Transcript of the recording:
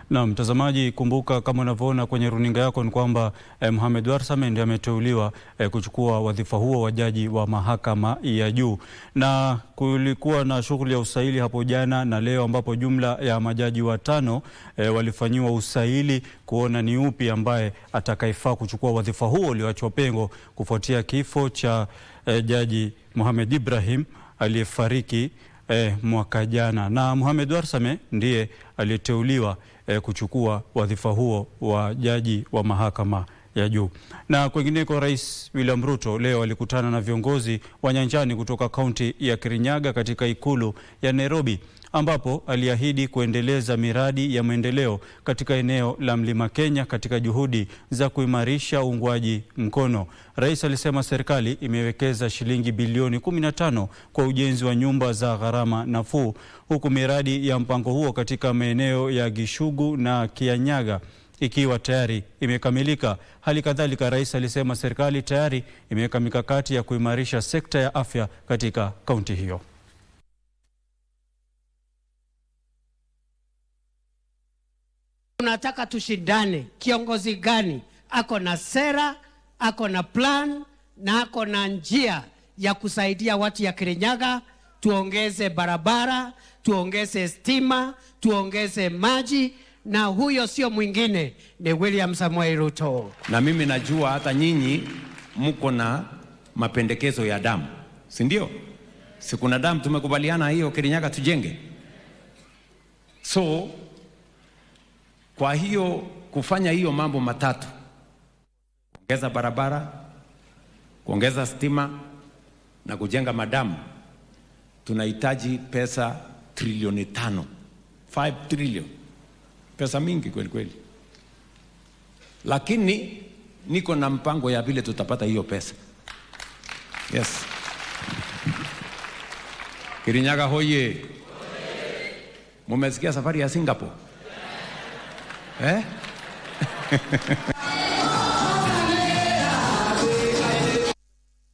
Na mtazamaji, kumbuka kama unavyoona kwenye runinga yako ni kwamba Mohamed Warsame ndiye ameteuliwa kuchukua wadhifa huo wa jaji wa mahakama ya juu. Na kulikuwa na shughuli ya usaili hapo jana na leo ambapo jumla ya majaji watano walifanyiwa usaili kuona ni upi ambaye atakayefaa kuchukua wadhifa huo ulioachwa pengo kufuatia kifo cha jaji Mohamed Ibrahim aliyefariki mwaka jana. Na Mohamed Warsame ndiye aliyeteuliwa kuchukua wadhifa huo wa jaji wa mahakama ya juu. Na kwingineko, Rais William Ruto leo alikutana na viongozi wa nyanjani kutoka kaunti ya Kirinyaga katika ikulu ya Nairobi, ambapo aliahidi kuendeleza miradi ya maendeleo katika eneo la Mlima Kenya katika juhudi za kuimarisha uungwaji mkono. Rais alisema serikali imewekeza shilingi bilioni 15 kwa ujenzi wa nyumba za gharama nafuu, huku miradi ya mpango huo katika maeneo ya Gishugu na Kianyaga ikiwa tayari imekamilika. Hali kadhalika, rais alisema serikali tayari imeweka mikakati ya kuimarisha sekta ya afya katika kaunti hiyo. Tunataka tushindane, kiongozi gani ako na sera, ako na plan na ako na njia ya kusaidia watu ya Kirinyaga. Tuongeze barabara, tuongeze stima, tuongeze maji, na huyo sio mwingine ni William Samoei Ruto. Na mimi najua hata nyinyi mko na mapendekezo ya damu, si ndio? Si kuna damu tumekubaliana hiyo Kirinyaga tujenge. So kwa hiyo kufanya hiyo mambo matatu, kuongeza barabara, kuongeza stima na kujenga madamu, tunahitaji pesa trilioni 5. 5 trillion. Pesa mingi kweli kweli. Lakini niko na mpango ya vile tutapata hiyo pesa. Yes. Kirinyaga hoye. Mumesikia safari ya Singapore?